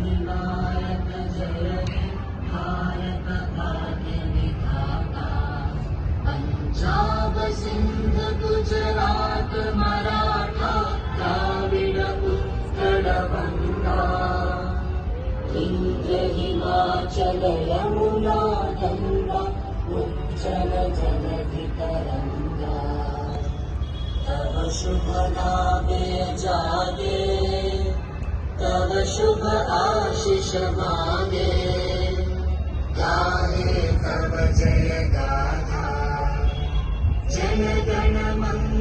विनायक जय हे भारत भाग्य विधाता। पंजाब सिंध गुजरात मराठा द्राविड उत्कल बंगा। विंध्य हिमाचल यमुना गंगा उज्जल जलधि तरंगा। तव शुभ नामे जागे तव शुभ आशीष मांगे। गाहे तव जय गाथा जन गण मंगल